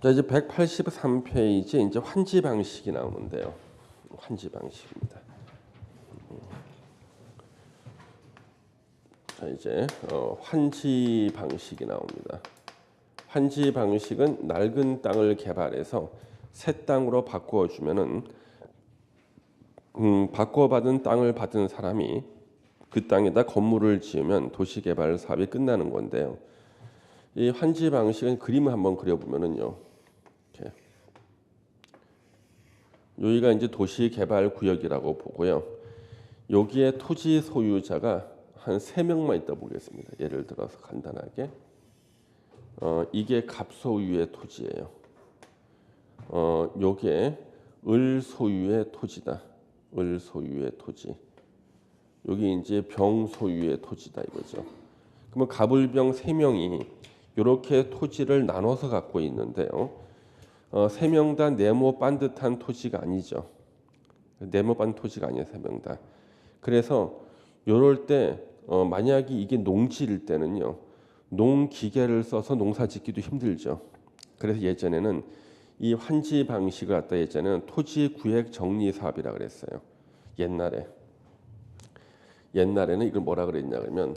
자, 이제 183페이지 이제 환지 방식이 나오는데요. 환지 방식입니다. 자, 이제 환지 방식이 나옵니다. 환지 방식은 낡은 땅을 개발해서 새 땅으로 바꾸어 주면은 바꿔받은 땅을 받은 사람이 그 땅에다 건물을 지으면 도시개발 사업이 끝나는 건데요. 이 환지 방식은 그림을 한번 그려보면은요. 이렇게. 여기가 이제 도시개발 구역이라고 보고요. 여기에 토지 소유자가 한 3명만 있다 보겠습니다. 예를 들어서 간단하게 이게 갑 소유의 토지예요. 요게 을 소유의 토지다. 을 소유의 토지. 여기 이제 병 소유의 토지다 이거죠. 그러면 갑을병 3명이 이렇게 토지를 나눠서 갖고 있는데요. 3명 다 네모 반듯한 토지가 아니죠. 네모 반 토지가 아니에요. 3명 다. 그래서 이럴 때 만약에 이게 농지일 때는요. 농기계를 써서 농사 짓기도 힘들죠. 그래서 예전에는 이 환지 방식을 갖다 예전에는 토지 구획 정리 사업이라고 그랬어요. 옛날에는 이걸 뭐라 그랬냐 그러면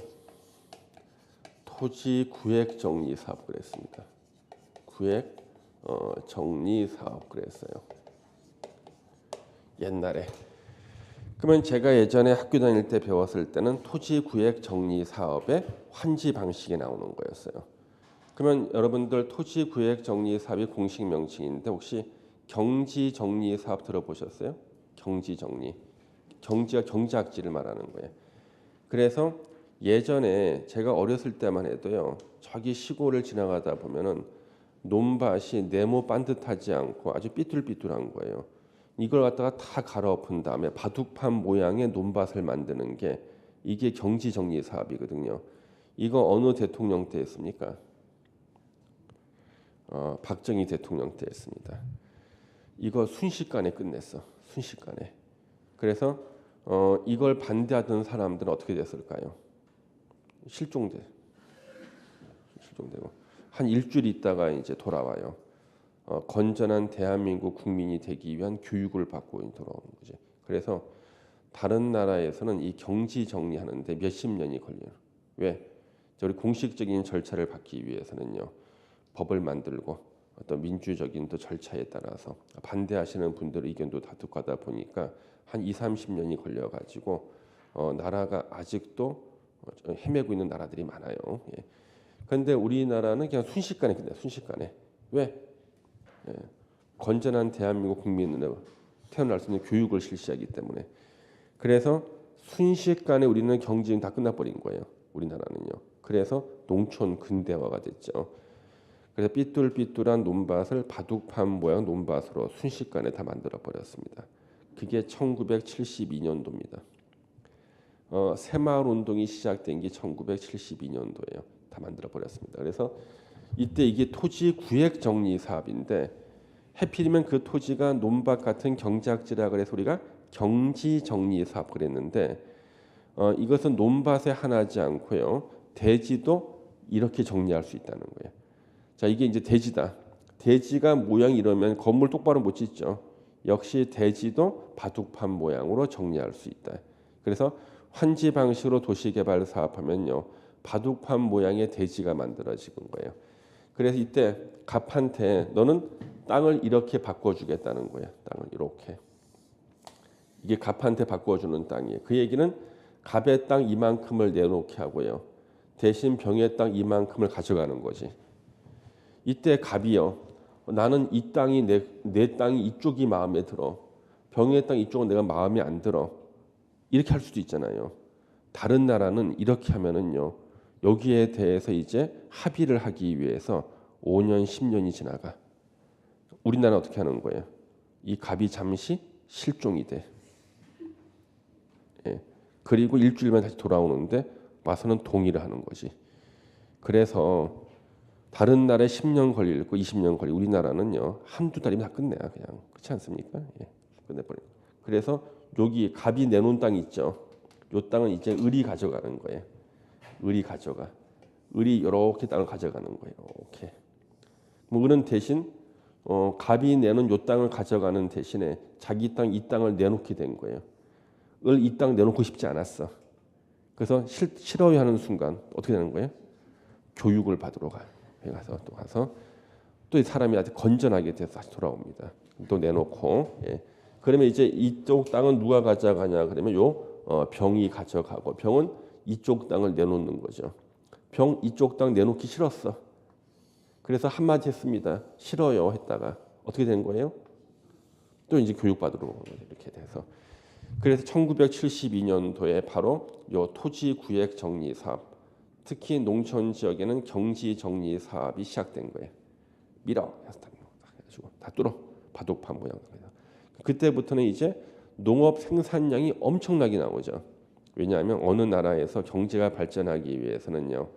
토지 구획 정리 사업 그랬습니다. 구획 정리 사업 그랬어요. 옛날에. 그러면 제가 예전에 학교 다닐 때 배웠을 때는 토지 구획 정리 사업의 환지 방식이 나오는 거였어요. 그러면 여러분들 토지 구획 정리 사업이 공식 명칭인데 혹시 경지 정리 사업 들어보셨어요? 경지 정리. 경지가 경제학지를 말하는 거예요. 그래서 예전에 제가 어렸을 때만 해도요. 저기 시골을 지나가다 보면은 논밭이 네모 반듯하지 않고 아주 삐뚤삐뚤한 거예요. 이걸 갖다가 다 갈아엎은 다음에 바둑판 모양의 논밭을 만드는 게 이게 경지 정리 사업이거든요. 이거 어느 대통령 때 했습니까? 박정희 대통령 때 했습니다. 이거 순식간에 끝냈어. 순식간에. 그래서 이걸 반대하던 사람들은 어떻게 됐을까요? 실종되고 한 일주일 있다가 이제 돌아와요. 건전한 대한민국 국민이 되기 위한 교육을 받고 돌아오는 거지. 그래서 다른 나라에서는 이 경지 정리하는데 몇십 년이 걸려요. 왜? 우리 공식적인 절차를 받기 위해서는요. 법을 만들고 어떤 민주적인 또 절차에 따라서 반대하시는 분들의 의견도 다 듣고 하다 보니까 한 2, 30년이 걸려가지고 나라가 아직도 헤매고 있는 나라들이 많아요. 예. 그런데 우리나라는 그냥 순식간에 끝내. 순식간에. 왜? 예. 건전한 대한민국 국민으로 태어날 수 있는 교육을 실시하기 때문에. 그래서 순식간에 우리는 경제는 다 끝나버린 거예요. 우리나라는요. 그래서 농촌 근대화가 됐죠. 그래서 삐뚤삐뚤한 논밭을 바둑판 모양 논밭으로 순식간에 다 만들어 버렸습니다. 그게 1972년도입니다. 새마을 운동이 시작된 게 1972년도예요. 다 만들어 버렸습니다. 그래서 이때 이게 토지 구획 정리 사업인데 해필이면 그 토지가 논밭 같은 경작지라 그래서 우리가 경지 정리 사업 그랬는데 이것은 논밭에 하나지 않고요. 대지도 이렇게 정리할 수 있다는 거예요. 자, 이게 이제 대지다. 대지가 모양이 이러면 건물 똑바로 못 짓죠. 역시 대지도 바둑판 모양으로 정리할 수 있다. 그래서 환지 방식으로 도시개발 사업하면요. 바둑판 모양의 대지가 만들어지는 거예요. 그래서 이때 갑한테 너는 땅을 이렇게 바꿔주겠다는 거예요. 땅을 이렇게. 이게 갑한테 바꿔주는 땅이에요. 그 얘기는 갑의 땅 이만큼을 내놓게 하고요. 대신 병의 땅 이만큼을 가져가는 거지. 이때 갑이요. 나는 이 땅이 내 땅이 이쪽이 마음에 들어. 병의 땅 이쪽은 내가 마음에 안 들어. 이렇게 할 수도 있잖아요. 다른 나라는 이렇게 하면은요. 여기에 대해서 이제 합의를 하기 위해서 5년, 10년이 지나가. 우리나라는 어떻게 하는 거예요? 이 갑이 잠시 실종이 돼. 예. 그리고 일주일만 다시 돌아오는데 와서는 동의를 하는 거지. 그래서 다른 나라에 10년 걸리고 20년 걸리고 우리나라는요. 한두 달이면 다 끝내야 그냥. 그렇지 않습니까? 예. 끝내버려. 그래서 여기 갑이 내놓은 땅이 있죠. 요 땅은 이제 을이 가져가는 거예요. 을이 가져가. 을이 이렇게 땅을 가져가는 거예요. 이렇게. 뭐 을은 대신 갑이 내는 요 땅을 가져가는 대신에 자기 땅 이 땅을 내놓게 된 거예요. 이 땅 내놓고 싶지 않았어. 그래서 싫어하는 순간 어떻게 되는 거예요? 교육을 받으러 가요. 가서 또 이 사람이 아주 건전하게 돼서 다시 돌아옵니다. 또 내놓고 그러면 이제 이쪽 땅은 누가 가져가냐 그러면 병이 가져가고 병은 이쪽 땅을 내놓는 거죠. 병 이쪽 땅 내놓기 싫었어. 그래서 한마디 했습니다. 싫어요 했다가 어떻게 된 거예요? 또 이제 교육받으러 오는 거죠. 이렇게 돼서 그래서 1972년도에 바로 요 토지 구획 정리 사업, 특히 농촌 지역에는 경지 정리 사업이 시작된 거예요. 밀어 해가지고 다 뚫어 바둑판 모양. 그때부터는 이제 농업 생산량이 엄청나게 나오죠. 왜냐하면 어느 나라에서 경제가 발전하기 위해서는요,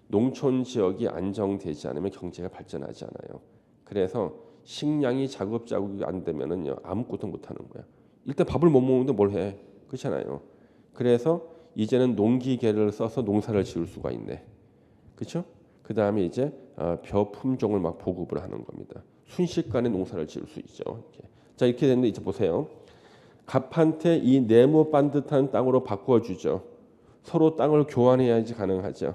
농촌 지역이 안정되지 않으면 경제가 발전하지 않아요. 그래서 식량이 자급자족이 안 되면은요 아무것도 못 하는 거야. 일단 밥을 못 먹는데 뭘 해? 그렇잖아요. 그래서 이제는 농기계를 써서 농사를 지을 수가 있네. 그렇죠? 그 다음에 이제 벼 품종을 막 보급을 하는 겁니다. 순식간에 농사를 지을 수 있죠. 이렇게. 자 이렇게 됐는데 이제 보세요. 갑한테 이 네모 반듯한 땅으로 바꿔주죠. 서로 땅을 교환해야지 가능하죠.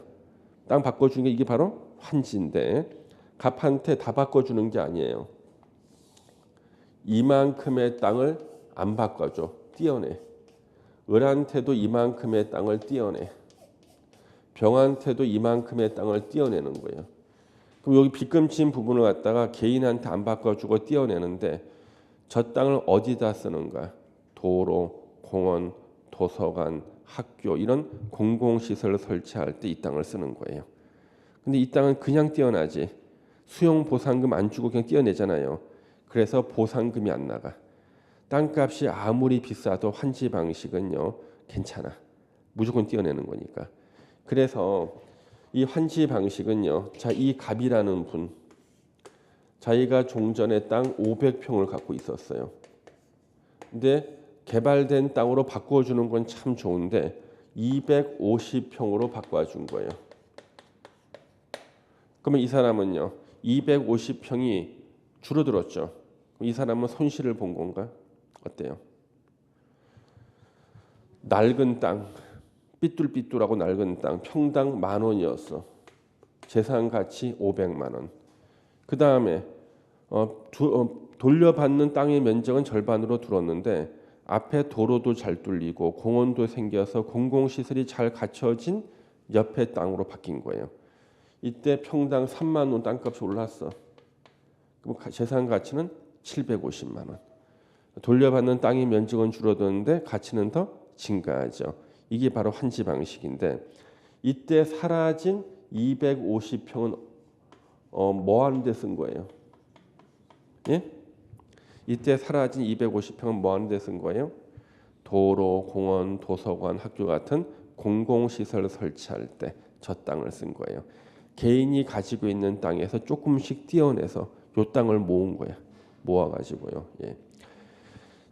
땅 바꿔주는 게 이게 바로 환지인데 갑한테 다 바꿔주는 게 아니에요. 이만큼의 땅을 안 바꿔줘. 떼어내. 을한테도 이만큼의 땅을 떼어내. 병한테도 이만큼의 땅을 떼어내는 거예요. 그럼 여기 빗금친 부분을 갖다가 개인한테 안 바꿔주고 떼어내는데 저 땅을 어디다 쓰는가? 도로, 공원, 도서관, 학교 이런 공공시설을 설치할 때 이 땅을 쓰는 거예요. 근데 이 땅은 그냥 떼어나지. 수용 보상금 안 주고 그냥 떼어내잖아요. 그래서 보상금이 안 나가. 땅값이 아무리 비싸도 환지 방식은요 괜찮아. 무조건 떼어내는 거니까. 그래서 이 환지 방식은요. 자, 이 갑이라는 분 자기가 종전에 땅 500평을 갖고 있었어요. 근데 개발된 땅으로 바꿔주는 건 참 좋은데 250평으로 바꿔준 거예요. 그러면 이 사람은요. 250평이 줄어들었죠. 이 사람은 손실을 본 건가? 어때요? 낡은 땅, 삐뚤삐뚤하고 낡은 땅, 평당 10,000원이었어. 재산 가치 500만 원. 그 다음에 돌려받는 땅의 면적은 절반으로 줄었는데 앞에 도로도 잘 뚫리고 공원도 생겨서 공공시설이 잘 갖춰진 옆에 땅으로 바뀐 거예요. 이때 평당 3만 원 땅값이 올랐어. 그럼 재산 가치는 750만 원. 돌려받는 땅의 면적은 줄어드는데 가치는 더 증가하죠. 이게 바로 환지 방식인데 이때 사라진 250평은 뭐 하는 데 쓴 거예요? 예? 이때 사라진 250평은 뭐 하는 데 쓴 거예요? 도로, 공원, 도서관, 학교 같은 공공시설 설치할 때 저 땅을 쓴 거예요. 개인이 가지고 있는 땅에서 조금씩 떼어내서 요 땅을 모은 거야. 모아가지고요. 예.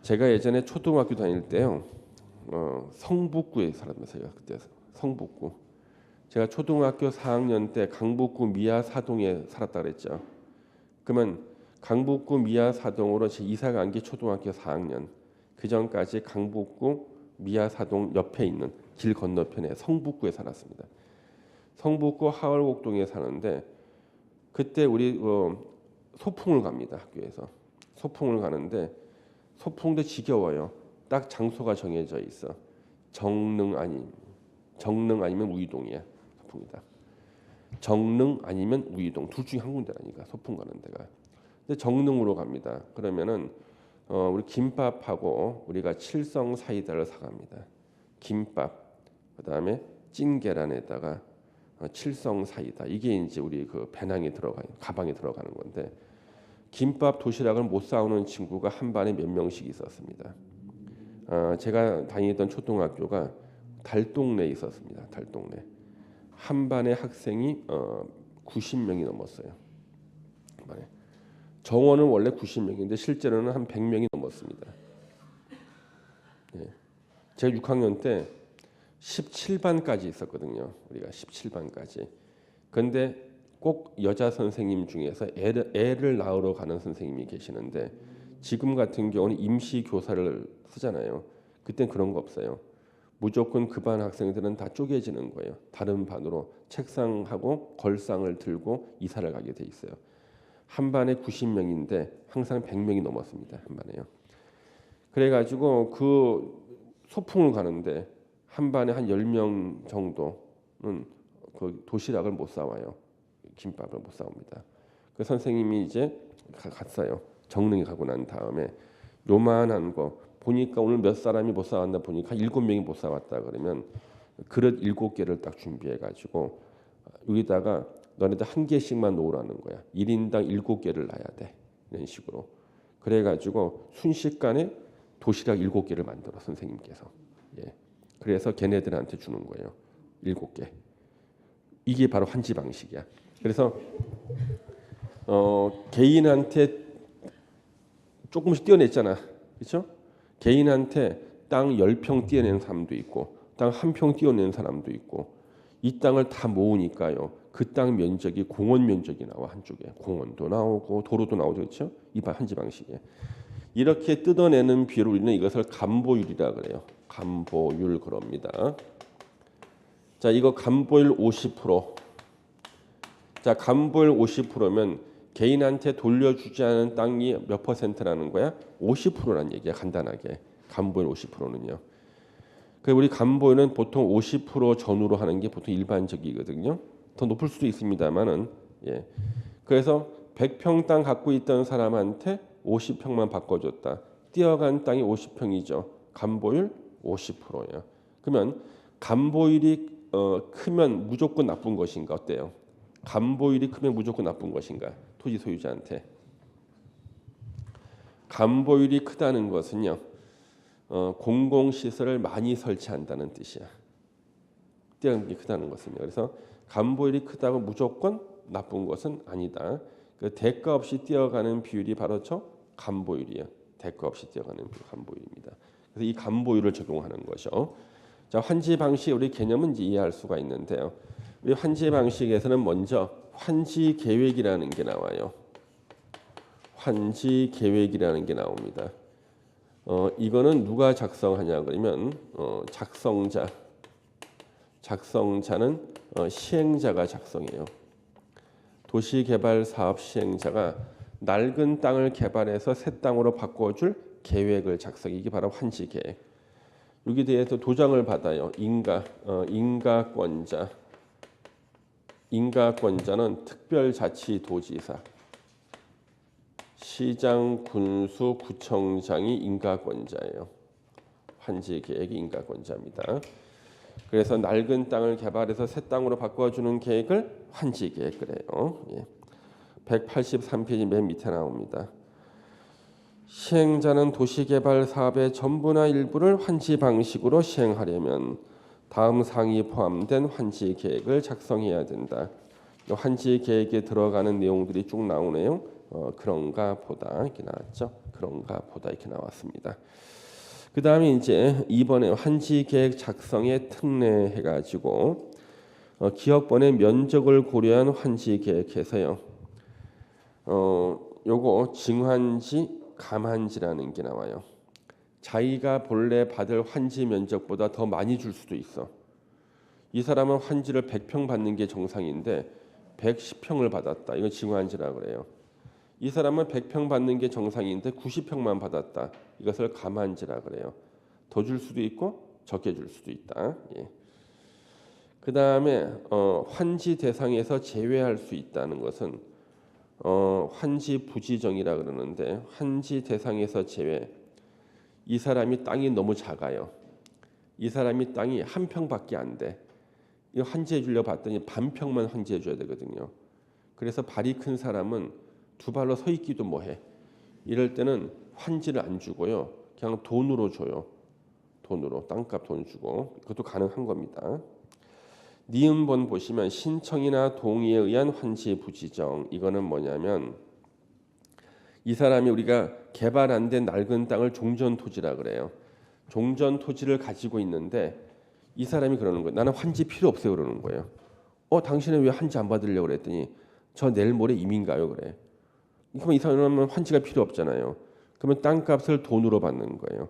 제가 예전에 초등학교 다닐 때요. 성북구에 살았면서요. 그때 성북구. 제가 초등학교 4학년 때 강북구 미아사동에 살았다 그랬죠. 그러면 강북구 미아사동으로 제 이사 간 게 초등학교 4학년. 그 전까지 강북구 미아사동 옆에 있는 길 건너편에 성북구에 살았습니다. 성북구 하월곡동에 사는데 그때 우리 소풍을 갑니다. 학교에서 소풍을 가는데 소풍도 지겨워요. 딱 장소가 정해져 있어. 정릉 아니면 우이동이야. 소풍이다. 정릉 아니면 우이동 둘 중에 한 군데라니까 소풍 가는 데가. 근데 정릉으로 갑니다. 그러면은 우리 김밥하고 우리가 칠성 사이다를 사갑니다. 김밥 그다음에 찐 계란에다가 칠성 사이다. 이게 이제 우리 그 배낭에 들어가는 가방에 들어가는 건데 김밥 도시락을 못 사오는 친구가 한 반에 몇 명씩 있었습니다. 제가 다니던 초등학교가 달동네에 있었습니다. 달동네. 한 반의 학생이 90명이 넘었어요. 한 반에. 정원은 원래 90명인데 실제로는 한 100명이 넘었습니다. 예. 제가 6학년 때 17반까지 있었거든요. 우리가 17반까지. 그런데 꼭 여자 선생님 중에서 애를 낳으러 가는 선생님이 계시는데 지금 같은 경우는 임시 교사를 쓰잖아요. 그땐 그런 거 없어요. 무조건 그 반 학생들은 다 쪼개지는 거예요. 다른 반으로 책상하고 걸상을 들고 이사를 가게 돼 있어요. 한 반에 90명인데 항상 100명이 넘었습니다. 한 반에요. 그래가지고 그 소풍을 가는데 한 반에 한 10명 정도는 그 도시락을 못 사와요. 김밥을 못 사옵니다. 그 선생님이 이제 갔어요. 정릉에 가고 난 다음에 요만한 거 보니까 오늘 몇 사람이 못 사왔나 보니까 7명이 못 사왔다 그러면 그릇 7개를 딱 준비해 가지고 여기다가 너네들 한 개씩만 놓으라는 거야. 1인당 7개를 놔야 돼. 이런 식으로. 그래 가지고 순식간에 도시락 7개를 만들어 선생님께서. 예. 그래서 걔네들한테 주는 거예요. 7개. 이게 바로 환지 방식이야. 그래서 개인한테 조금씩 떼어냈잖아. 그렇죠? 개인한테 땅 10평 떼어낸 사람도 있고 땅 1평 떼어낸 사람도 있고 이 땅을 다 모으니까요. 그 땅 면적이 공원 면적이 나와 한쪽에. 공원도 나오고 도로도 나오죠. 그렇죠? 이 환지 방식에. 이렇게 뜯어내는 비율을 우리는 이것을 감보율이라 그래요. 감보율 그럽니다. 자, 이거 감보율 50%. 자, 감보율 50%면 개인한테 돌려주지 않은 땅이 몇 퍼센트라는 거야? 50%라는 얘기야. 간단하게. 감보율 50%는요. 그 우리 감보율은 보통 50% 전후로 하는 게 보통 일반적이거든요. 더 높을 수도 있습니다만은 예. 그래서 100평 땅 갖고 있던 사람한테 50평만 바꿔줬다. 뛰어간 땅이 50평이죠. 감보율 50%예요. 그러면 감보율이 크면 무조건 나쁜 것인가? 어때요? 감보율이 크면 무조건 나쁜 것인가? 토지 소유자한테. 감보율이 크다는 것은요. 공공시설을 많이 설치한다는 뜻이야. 뛰어난 크다는 것은요. 그래서 감보율이 크다고 무조건 나쁜 것은 아니다. 그 대가 없이 뛰어가는 비율이 바로 저 감보율이에요. 대가 없이 뛰어가는 비율 감보율입니다. 그래서 이 감보율을 적용하는 거죠. 자, 환지 방식 우리 개념은 이제 이해할 수가 있는데요. 우리 환지 방식에서는 먼저 환지 계획이라는 게 나와요. 환지 계획이라는 게 나옵니다. 이거는 누가 작성하냐 그러면 작성자는 시행자가 작성해요. 도시개발사업 시행자가 낡은 땅을 개발해서 새 땅으로 바꿔줄 계획을 작성해. 이게 바로 환지 계획. 여기 대해서 도장을 받아요. 인가권자. 인가권자는 특별자치도지사, 시장, 군수, 구청장이 인가권자예요. 환지 계획이 인가권자입니다. 그래서 낡은 땅을 개발해서 새 땅으로 바꿔주는 계획을 환지 계획 그래요. 예. 183페이지 맨 밑에 나옵니다. 시행자는 도시개발 사업의 전부나 일부를 환지 방식으로 시행하려면 다음 사항이 포함된 환지 계획을 작성해야 된다. 환지 계획에 들어가는 내용들이 쭉 나오네요. 그런가 보다 이렇게 나왔죠. 그런가 보다 이렇게 나왔습니다. 그 다음에 이제 이번에 환지 계획 작성에 특례해가지고 기업번의 면적을 고려한 환지 계획에서요. 요거 증환지, 감환지라는 게 나와요. 자기가 본래 받을 환지 면적보다 더 많이 줄 수도 있어. 이 사람은 환지를 100평 받는 게 정상인데 110평을 받았다. 이건 증환지라 그래요. 이 사람은 100평 받는 게 정상인데 90평만 받았다. 이것을 감환지라 그래요. 더 줄 수도 있고 적게 줄 수도 있다. 예. 그 다음에 환지 대상에서 제외할 수 있다는 것은 환지 부지정이라 그러는데 환지 대상에서 제외. 이 사람이 땅이 너무 작아요. 이 사람이 땅이 1평밖에 안 돼. 이거 환지해 주려 봤더니 반평만 환지해 줘야 되거든요. 그래서 발이 큰 사람은 두 발로 서 있기도 뭐해. 이럴 때는 환지를 안 주고요. 그냥 돈으로 줘요. 돈으로 땅값 돈 주고 그것도 가능한 겁니다. 니은본 보시면 신청이나 동의에 의한 환지 부지정. 이거는 뭐냐면 이 사람이 우리가 개발 안 된 낡은 땅을 종전 토지라 그래요. 종전 토지를 가지고 있는데 이 사람이 그러는 거예요. 나는 환지 필요 없어요 그러는 거예요. 당신은 왜 환지 안 받으려고 그랬더니 저 내일 모레 이민 가요 그래. 그러면 이 사람은 환지가 필요 없잖아요. 그러면 땅값을 돈으로 받는 거예요.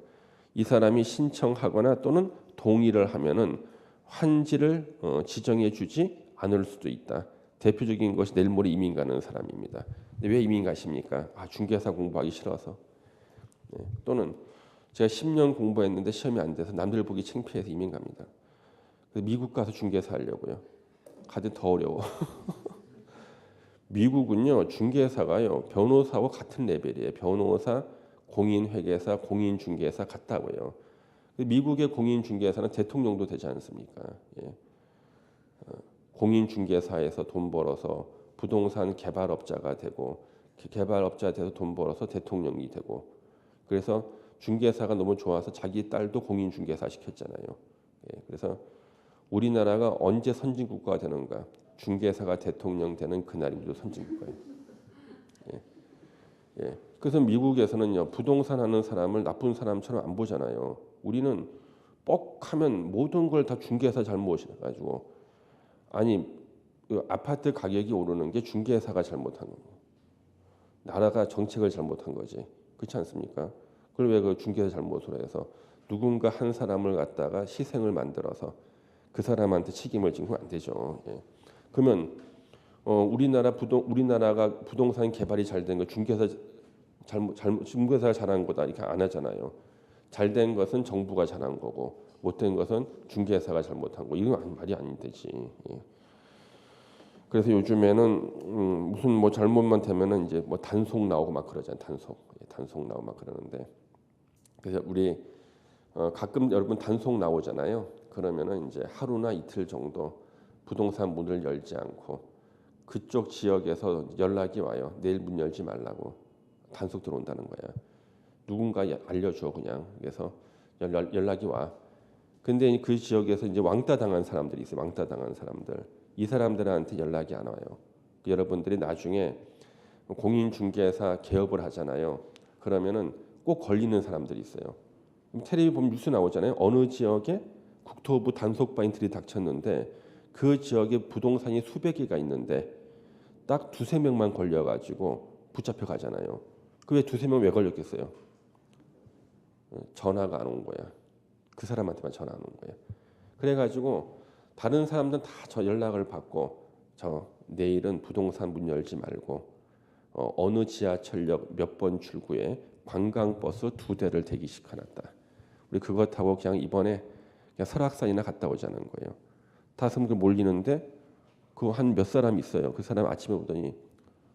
이 사람이 신청하거나 또는 동의를 하면은 환지를 지정해 주지 않을 수도 있다. 대표적인 것이 내일 모레 이민 가는 사람입니다. 근데 왜 이민 가십니까? 중개사 공부하기 싫어서. 또는 제가 10년 공부했는데 시험이 안 돼서 남들 보기 창피해서 이민 갑니다. 그래서 미국 가서 중개사 하려고요. 가도 더 어려워. 미국은요 중개사가요 변호사와 같은 레벨이에요. 변호사, 공인회계사, 공인중개사 같다고요. 미국의 공인중개사는 대통령도 되지 않습니까? 예. 공인중개사에서 돈 벌어서 부동산 개발업자가 되고 개발업자 돼서 돈 벌어서 대통령이 되고 그래서 중개사가 너무 좋아서 자기 딸도 공인중개사 시켰잖아요. 예. 그래서 우리나라가 언제 선진국가가 되는가? 중개사가 대통령 되는 그날입니다. 선진국가에. 예. 예. 그래서 미국에서는요 부동산 하는 사람을 나쁜 사람처럼 안 보잖아요. 우리는 뻑하면 모든 걸 다 중개사 잘못이라 가지고 아니 그 아파트 가격이 오르는 게 중개사가 잘못한 거예요. 나라가 정책을 잘못한 거지. 그렇지 않습니까? 그걸 왜 그 중개사 잘못으로 해서 누군가 한 사람을 갖다가 희생을 만들어서 그 사람한테 책임을 지면 안 되죠. 예. 그러면 우리나라가 부동산 개발이 잘 된 거 중개사가 잘한 거다 이렇게 안 하잖아요. 잘 된 것은 정부가 잘한 거고 못된 것은 중개사가 잘못한 거. 이건 말이 안 되지. 예. 그래서 요즘에는 무슨 뭐 잘못만 되면은 이제 뭐 단속 나오고 막 그러잖아요. 단속 나오고 막 그러는데 그래서 우리 가끔 여러분 단속 나오잖아요. 그러면은 이제 하루나 이틀 정도 부동산 문을 열지 않고 그쪽 지역에서 연락이 와요. 내일 문 열지 말라고 단속 들어온다는 거야. 누군가 알려줘 그냥. 그래서 연락이 와. 근데 그 지역에서 이제 왕따 당한 사람들이 있어요. 왕따 당한 사람들. 이 사람들한테 연락이 안 와요. 여러분들이 나중에 공인중개사 개업을 하잖아요. 그러면은 꼭 걸리는 사람들이 있어요. 텔레비 보면 뉴스 나오잖아요. 어느 지역에 국토부 단속반이 들이닥쳤는데 그 지역에 부동산이 수백 개가 있는데 딱 두세 명만 걸려가지고 붙잡혀 가잖아요. 그 왜 두세 명 왜 걸렸겠어요? 전화가 안 온 거야. 그 사람한테만 전화 안 온 거야. 그래가지고 다른 사람들은 다 저 연락을 받고 저 내일은 부동산 문 열지 말고 어느 지하철역 몇 번 출구에 관광버스 2대를 대기시켜놨다. 우리 그거 타고 그냥 이번에 그냥 설악산이나 갔다 오자는 거예요. 다 사람들 몰리는데 그 한 몇 사람 있어요. 그 사람 아침에 오더니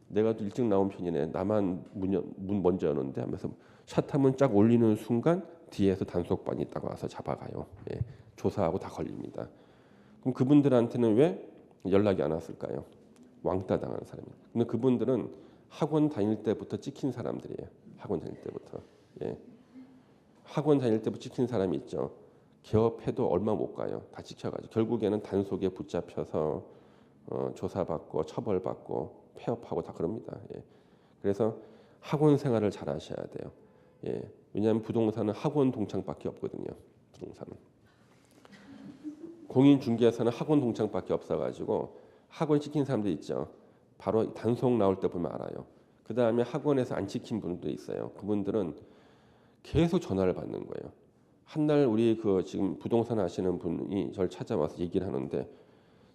내가 또 일찍 나온 편이네. 나만 문 먼저 여는데 하면서 샷하면 쫙 올리는 순간 뒤에서 단속반이 딱 와서 잡아가요. 예, 조사하고 다 걸립니다. 그럼 그분들한테는 왜 연락이 안 왔을까요? 왕따 당한 사람이에요. 근데 그분들은 학원 다닐 때부터 찍힌 사람들이에요. 학원 다닐 때부터. 예. 학원 다닐 때부터 찍힌 사람이 있죠. 개업해도 얼마 못 가요. 다 찍혀가지고 결국에는 단속에 붙잡혀서 조사받고 처벌받고 폐업하고 다 그럽니다. 예. 그래서 학원 생활을 잘 하셔야 돼요. 예. 왜냐하면 부동산은 학원 동창밖에 없거든요. 부동산은. 공인중개사는 학원 동창밖에 없어가지고 학원 찍힌 사람들 있죠. 바로 단속 나올 때 보면 알아요. 그 다음에 학원에서 안 찍힌 분도 있어요. 그분들은 계속 전화를 받는 거예요. 한날 우리 그 지금 부동산 하시는 분이 저를 찾아와서 얘기를 하는데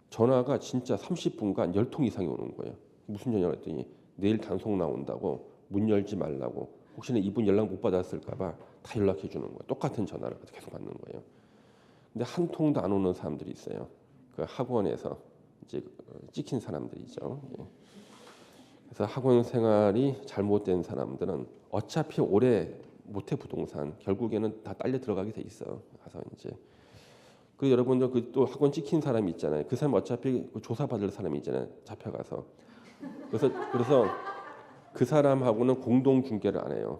전화가 진짜 30분간 10통 이상이 오는 거예요. 무슨 전화를 했더니 내일 단속 나온다고 문 열지 말라고 혹시나 이분 연락 못 받았을까 봐 다 연락해 주는 거예요. 똑같은 전화를 계속 받는 거예요. 근데 한 통도 안 오는 사람들이 있어요. 그 학원에서 이제 찍힌 사람들이죠. 예. 그래서 학원 생활이 잘못된 사람들은 어차피 오래 못해 부동산 결국에는 다 딸려 들어가게 돼 있어. 가서 이제 그 여러분들 그 또 학원 찍힌 사람이 있잖아요. 그 사람 어차피 조사 받을 사람이 있잖아요. 잡혀가서 그래서 그 사람하고는 공동 중개를 안 해요.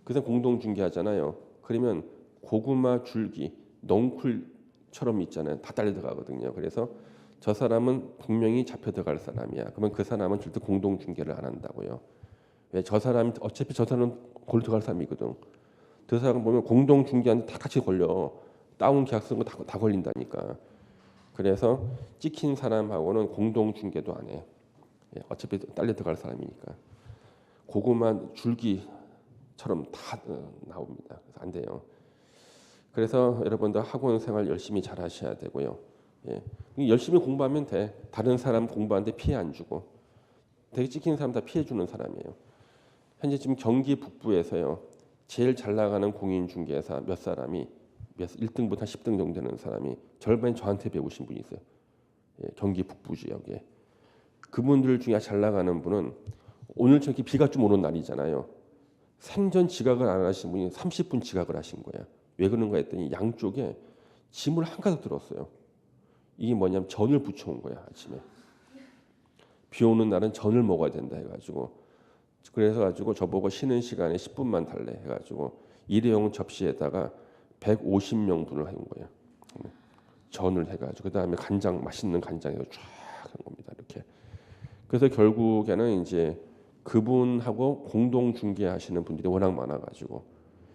그 사람 공동 중개하잖아요. 그러면 고구마 줄기 넝쿨처럼 있잖아요. 다 딸려 들어가거든요. 그래서 저 사람은 분명히 잡혀 들어갈 사람이야. 그러면 그 사람은 절대 공동 중개를 안 한다고요. 왜 저 사람이 어차피 저 사람은 골 들어갈 사람이거든. 그 사람 보면 공동 중개하는데 다 같이 걸려. 다운 계약 쓴 거 다 걸린다니까. 그래서 찍힌 사람하고는 공동 중개도 안 해. 어차피 딸려 들어갈 사람이니까. 그것만 줄기처럼 다 나옵니다. 그래서 안 돼요. 그래서 여러분들 학원 생활 열심히 잘 하셔야 되고요. 열심히 공부하면 돼. 다른 사람 공부하는데 피해 안 주고. 되게 찍힌 사람 다 피해 주는 사람이에요. 현재 지금 경기 북부에서요. 제일 잘 나가는 공인중개사 몇 사람이 1등부터 10등 정도 되는 사람이 절반이 저한테 배우신 분이 있어요. 경기 북부 지역에. 그분들 중에 잘 나가는 분은 오늘 저기 비가 좀 오는 날이잖아요. 생전 지각을 안 하신 분이 30분 지각을 하신 거야. 왜 그런가 했더니 양쪽에 짐을 한가득 들었어요. 이게 뭐냐면 전을 부쳐온 거야. 아침에. 비 오는 날은 전을 먹어야 된다 해가지고 그래서 가지고 저보고 쉬는 시간에 10분만 달래 해가지고 일회용 접시에다가 150명분을 해온 거예요. 전을 해가지고 그다음에 간장 맛있는 간장에서 쫙 한 겁니다. 이렇게. 그래서 결국에는 이제 그분하고 공동 중개하시는 분들이 워낙 많아가지고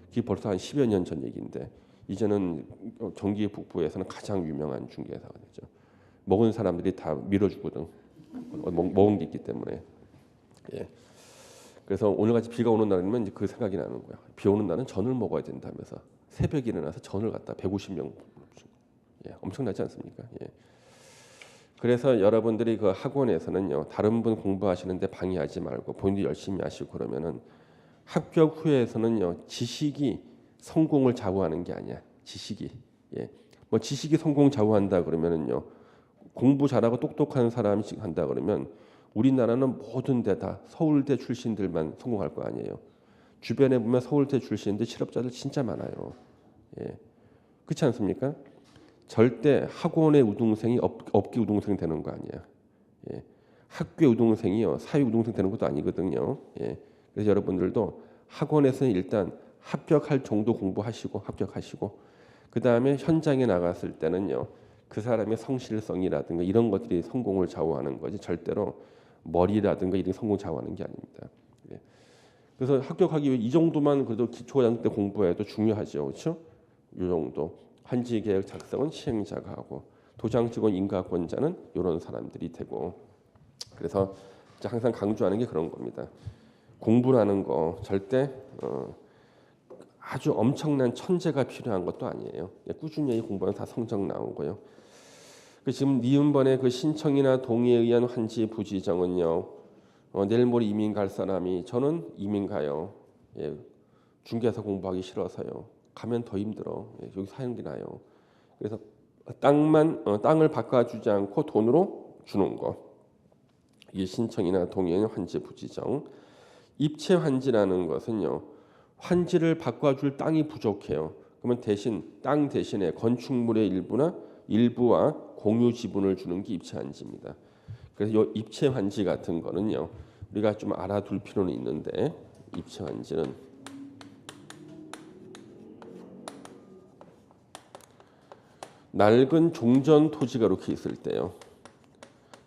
그게 벌써 한 10여 년 전 얘기인데 이제는 경기 북부에서는 가장 유명한 중개사가 되죠. 먹은 사람들이 다 밀어주거든. 먹은 게 있기 때문에. 그래서 오늘같이 비가 오는 날이면 이제 그 생각이 나는 거야. 비 오는 날은 전을 먹어야 된다면서 새벽에 일어나서 전을 갖다 150명 엄청나지 않습니까? 그래서 여러분들이 그 학원에서는요 다른 분 공부하시는데 방해하지 말고 본인이 열심히 하시고 그러면은 합격 후에서는요 지식이 성공을 좌우하는 게 아니야. 지식이 뭐 지식이 성공 좌우한다 그러면은요 공부 잘하고 똑똑한 사람이 한다 그러면 우리나라는 모든 데 다 서울대 출신들만 성공할 거 아니에요. 주변에 보면 서울대 출신들 실업자들 진짜 많아요. 그렇지 않습니까? 절대 학원의 우등생이 업계 우등생 되는 거 아니야. 학교 우등생이요 사회 우등생 되는 것도 아니거든요. 그래서 여러분들도 학원에서는 일단 합격할 정도 공부하시고 합격하시고 그 다음에 현장에 나갔을 때는요 그 사람의 성실성이라든가 이런 것들이 성공을 좌우하는 거지 절대로 머리라든가 이런 성공 좌우하는 게 아닙니다. 그래서 합격하기 위해 이 정도만 그래도 기초과정 때 공부해도 중요하죠, 그렇죠? 이 정도. 환지 계획 작성은 시행자가 하고 도장 직원 인가권자는 이런 사람들이 되고 그래서 항상 강조하는 게 그런 겁니다. 공부라는 거 절대 아주 엄청난 천재가 필요한 것도 아니에요. 꾸준히 공부하면 다 성적 나오고요. 지금 니은번의 그 신청이나 동의에 의한 환지 부지정은요. 내일 모레 이민 갈 사람이 저는 이민 가요. 중개사 공부하기 싫어서요. 가면 더 힘들어. 여기 사는 게 나요. 그래서 땅을 바꿔주지 않고 돈으로 주는 거. 이게 신청이나 동의에 의한 환지 부지정. 입체 환지라는 것은요. 환지를 바꿔줄 땅이 부족해요. 그러면 땅 대신에 건축물의 일부와 공유 지분을 주는 게 입체 환지입니다. 그래서 이 입체 환지 같은 거는요. 우리가 좀 알아둘 필요는 있는데 입체 환지는 낡은 종전 토지가 이렇게 있을 때요.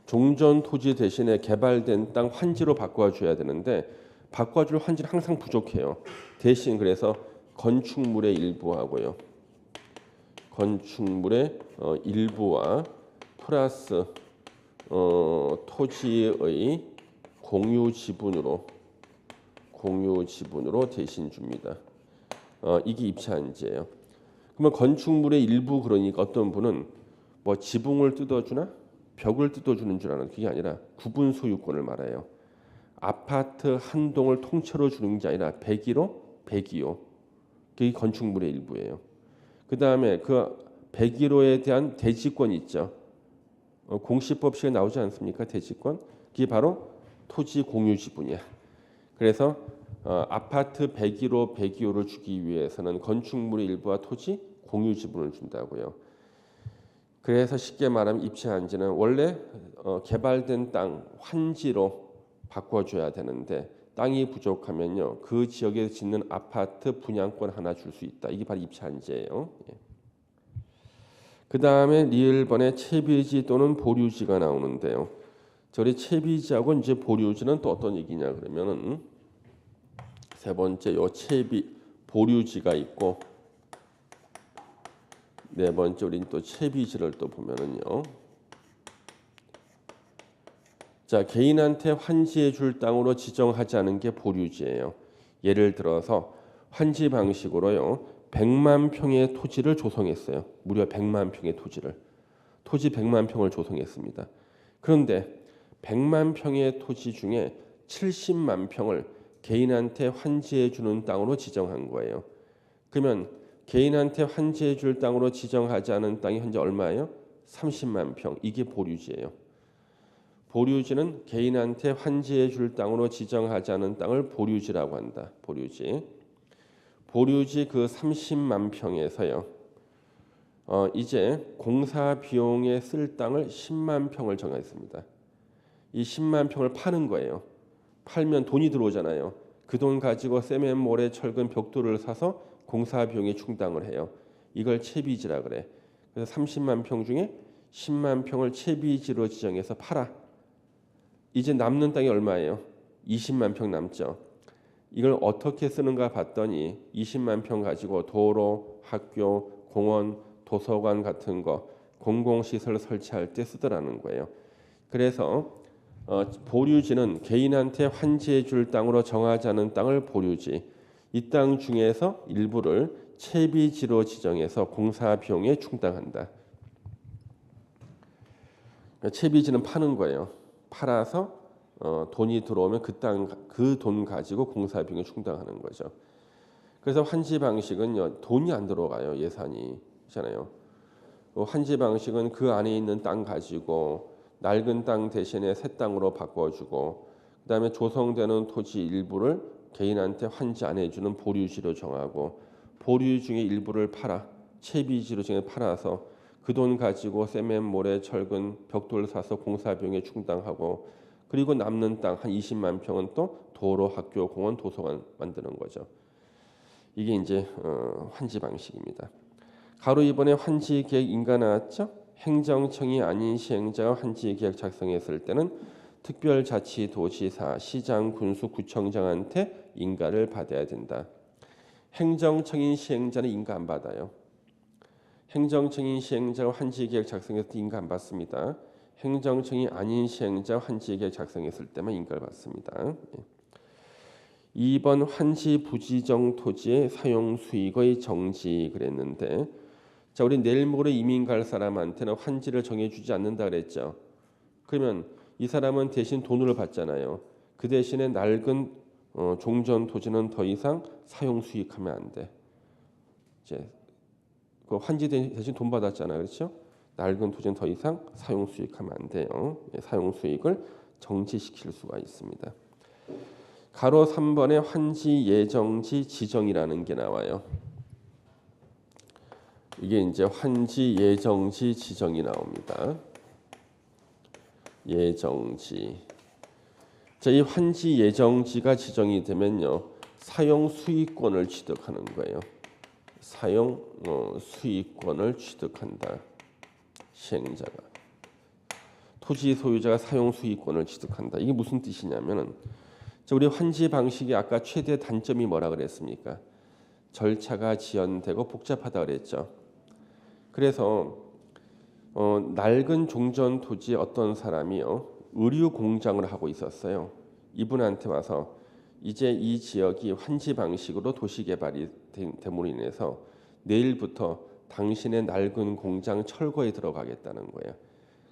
종전 토지 대신에 개발된 땅 환지로 바꿔줘야 되는데 바꿔줄 환지는 항상 부족해요. 대신 그래서 건축물의 일부하고요. 건축물의 일부와 플러스 토지의 공유 지분으로 대신 줍니다. 이게 입체한지예요. 그러면 건축물의 일부 그러니까 어떤 분은 뭐 지붕을 뜯어주나 벽을 뜯어주는 줄 아는 그게 아니라 구분 소유권을 말해요. 아파트 한 동을 통째로 주는 게 아니라 101호. 그게 건축물의 일부예요. 그 다음에 그 101호에 대한 대지권 있죠. 공시법식에 나오지 않습니까? 대지권. 그게 바로 토지 공유 지분이야. 그래서 아파트 101호를 주기 위해서는 건축물의 일부와 토지 공유 지분을 준다고요. 그래서 쉽게 말하면 입체 환지는 원래 개발된 땅 환지로 바꿔줘야 되는데 땅이 부족하면요 그 지역에 짓는 아파트 분양권 하나 줄 수 있다. 이게 바로 입체 환지예요. 그 다음에 리을번에 채비지 또는 보류지가 나오는데요. 저리 채비지하고 이제 보류지는 또 어떤 얘기냐 그러면은 세 번째 요 보류지가 있고 네 번째 우리는 또 채비지를 또 보면은요. 자, 개인한테 환지해 줄 땅으로 지정하지 않은 게 보류지예요. 예를 들어서 환지 방식으로요. 100만 평의 토지를 조성했어요. 무려 100만 평의 토지 100만 평을 조성했습니다. 그런데 100만 평의 토지 중에 70만 평을 개인한테 환지해 주는 땅으로 지정한 거예요. 그러면 개인한테 환지해 줄 땅으로 지정하지 않은 땅이 현재 얼마예요? 30만 평. 이게 보류지예요. 보류지는 개인한테 환지해 줄 땅으로 지정하지 않은 땅을 보류지라고 한다. 보류지 그 30만 평에서요. 이제 공사 비용에 쓸 땅을 10만 평을 정했습니다. 이 10만 평을 파는 거예요. 팔면 돈이 들어오잖아요. 그 돈 가지고 세멘, 모래, 철근, 벽돌을 사서 공사 비용에 충당을 해요. 이걸 채비지라 그래. 그래서 30만 평 중에 10만 평을 채비지로 지정해서 팔아. 이제 남는 땅이 얼마예요? 20만 평 남죠. 이걸 어떻게 쓰는가 봤더니 20만 평 가지고 도로, 학교, 공원, 도서관 같은 거 공공시설 설치할 때 쓰더라는 거예요. 그래서 보류지는 개인한테 환지해 줄 땅으로 정하지 않은 땅을 보류지, 이 땅 중에서 일부를 채비지로 지정해서 공사 비용에 충당한다. 채비지는 파는 거예요. 팔아서 돈이 들어오면 그 돈 가지고 공사 비용에 충당하는 거죠. 그래서 환지 방식은요, 돈이 안 들어가요. 예산이잖아요. 환지 방식은 그 안에 있는 땅 가지고 낡은 땅 대신에 새 땅으로 바꿔주고, 그다음에 조성되는 토지 일부를 개인한테 환지 안 해주는 보류지로 정하고, 보류 중에 일부를 팔아 채비지로 정해 팔아서 그 돈 가지고 세멘, 모래, 철근, 벽돌 사서 공사 비용에 충당하고, 그리고 남는 땅 한 20만 평은 또 도로, 학교, 공원, 도서관 만드는 거죠. 이게 이제 환지 방식입니다. 가로 이번에 환지 계획 인가 나왔죠? 행정청이 아닌 시행자가 환지 계획 작성했을 때는 특별자치도지사, 시장, 군수, 구청장한테 인가를 받아야 된다. 행정청인 시행자는 인가 안 받아요. 행정청인 시행자가 환지 계획 작성했을 때 인가 안 받습니다. 행정청이 아닌 시행자 환지 계획 작성했을 때만 인가를 받습니다. 2번 환지 부지정 토지의 사용 수익의 정지 그랬는데, 자, 우리 내일 모레 이민 갈 사람한테는 환지를 정해주지 않는다 그랬죠. 그러면 이 사람은 대신 돈을 받잖아요. 그 대신에 낡은 종전 토지는 더 이상 사용 수익하면 안 돼. 이제 그 환지 대신 돈 받았잖아요, 그렇죠? 낡은 토지는 더 이상 사용 수익하면 안 돼요. 사용 수익을 정지시킬 수가 있습니다. 가로 3번에 환지 예정지 지정이라는 게 나와요. 이게 이제 환지 예정지 지정이 나옵니다. 예정지. 자, 이 환지 예정지가 지정이 되면요, 사용 수익권을 취득하는 거예요. 사용 수익권을 취득한다. 시행자가, 토지 소유자가 사용 수익권을 취득한다. 이게 무슨 뜻이냐면은, 우리 환지 방식이 아까 최대 단점이 뭐라 그랬습니까? 절차가 지연되고 복잡하다 그랬죠. 그래서 낡은 종전 토지에 어떤 사람이요, 의류 공장을 하고 있었어요. 이분한테 와서 이제 이 지역이 환지 방식으로 도시 개발이 됨으로 인해서 내일부터 당신의 낡은 공장 철거에 들어가겠다는 거예요.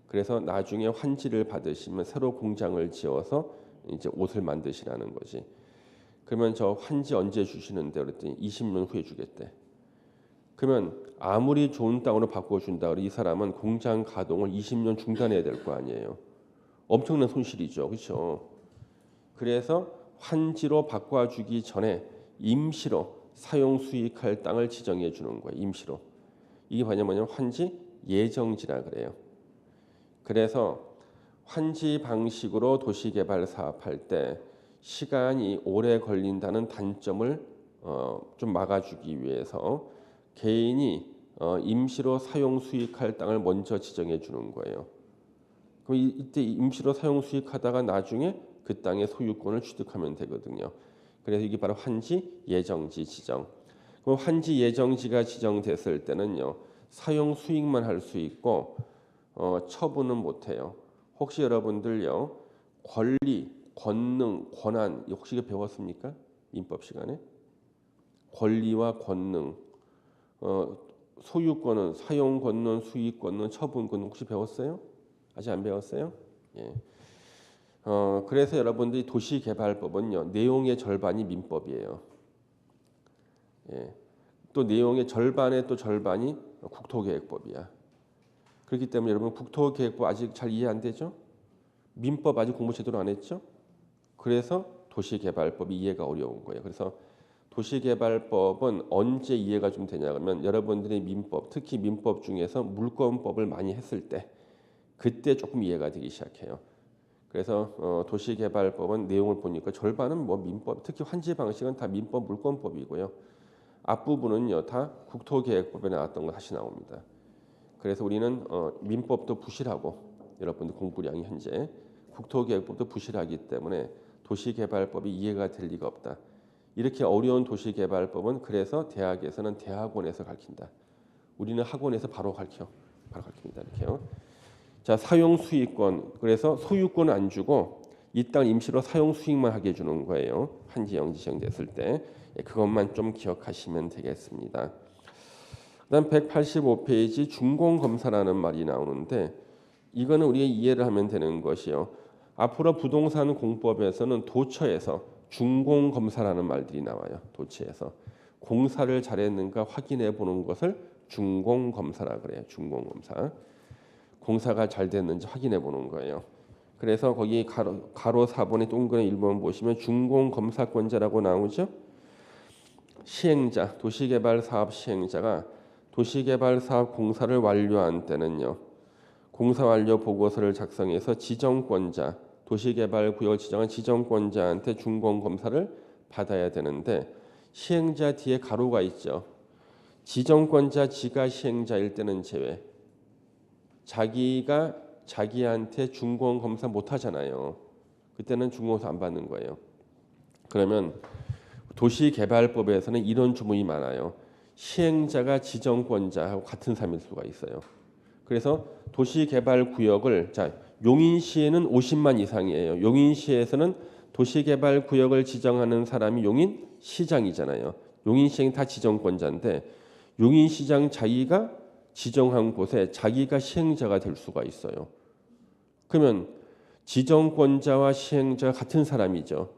그래서 나중에 환지를 받으시면 새로 공장을 지어서 이제 옷을 만드시라는 거지. 그러면 저 환지 언제 주시는데 그랬더니 20년 후에 주겠대. 그러면 아무리 좋은 땅으로 바꿔준다 그래 이 사람은 공장 가동을 20년 중단해야 될 거 아니에요. 엄청난 손실이죠, 그렇죠? 그래서 환지로 바꿔주기 전에 임시로 사용 수익할 땅을 지정해 주는 거예요. 임시로. 이게 뭐냐면 환지 예정지라 그래요. 그래서 환지 방식으로 도시개발 사업할 때 시간이 오래 걸린다는 단점을 좀 막아주기 위해서 개인이 임시로 사용 수익할 땅을 먼저 지정해 주는 거예요. 그럼 이때 임시로 사용 수익하다가 나중에 그 땅의 소유권을 취득하면 되거든요. 그래서 이게 바로 환지 예정지 지정. 그럼 환지 예정지가 지정됐을 때는요, 사용 수익만 할 수 있고 처분은 못 해요. 혹시 여러분들요, 권리, 권능, 권한 혹시 이거 배웠습니까? 민법 시간에 권리와 권능, 소유권은 사용권은, 수익권은, 처분권은 혹시 배웠어요? 아직 안 배웠어요? 예. 그래서 여러분들이 도시개발법은요 내용의 절반이 민법이에요. 예. 또 내용의 절반의 또 절반이 국토계획법이야. 그렇기 때문에 여러분 국토계획법 아직 잘 이해 안 되죠? 민법 아직 공부 제대로 안 했죠? 그래서 도시개발법이 이해가 어려운 거예요. 그래서 도시개발법은 언제 이해가 좀 되냐면 여러분들이 민법, 특히 민법 중에서 물권법을 많이 했을 때 그때 조금 이해가 되기 시작해요. 그래서 도시개발법은 내용을 보니까 절반은 뭐 민법, 특히 환지 방식은 다 민법 물권법이고요. 앞부분은요 다 국토계획법에 나왔던 거 다시 나옵니다. 그래서 우리는 민법도 부실하고 여러분들 공부량이 현재 국토계획법도 부실하기 때문에 도시개발법이 이해가 될 리가 없다. 이렇게 어려운 도시개발법은 그래서 대학에서는 대학원에서 가르친다. 우리는 학원에서 바로 가르칩니다. 이렇게요. 자, 사용 수익권. 그래서 소유권은 안 주고 이 땅 임시로 사용 수익만 하게 해주는 거예요. 한지영 지정됐을 때 그것만 좀 기억하시면 되겠습니다. 그다음 185페이지 준공검사라는 말이 나오는데 이거는 우리가 이해를 하면 되는 것이요. 앞으로 부동산 공법에서는 도처에서 준공검사라는 말들이 나와요. 도처에서 공사를 잘했는가 확인해 보는 것을 준공검사라 그래요. 준공검사. 공사가 잘 됐는지 확인해 보는 거예요. 그래서 거기 가로 4번의 동그란 1번 보시면 준공검사권자라고 나오죠. 시행자, 도시개발 사업 시행자가 도시개발 사업 공사를 완료한 때는요. 공사 완료 보고서를 작성해서 지정권자, 도시개발 구역을 지정한 지정권자한테 준공검사를 받아야 되는데 시행자 뒤에 가로가 있죠. 지정권자 지가 시행자일 때는 제외. 자기가 자기한테 준공검사 못 하잖아요. 그때는 준공검사 안 받는 거예요. 그러면 도시개발법에서는 이런 주문이 많아요. 시행자가 지정권자하고 같은 사람일 수가 있어요. 그래서 도시개발구역을 용인시에는 50만 이상이에요. 용인시에서는 도시개발구역을 지정하는 사람이 용인시장이잖아요. 용인시장이 다 지정권자인데 용인시장 자기가 지정한 곳에 자기가 시행자가 될 수가 있어요. 그러면 지정권자와 시행자가 같은 사람이죠.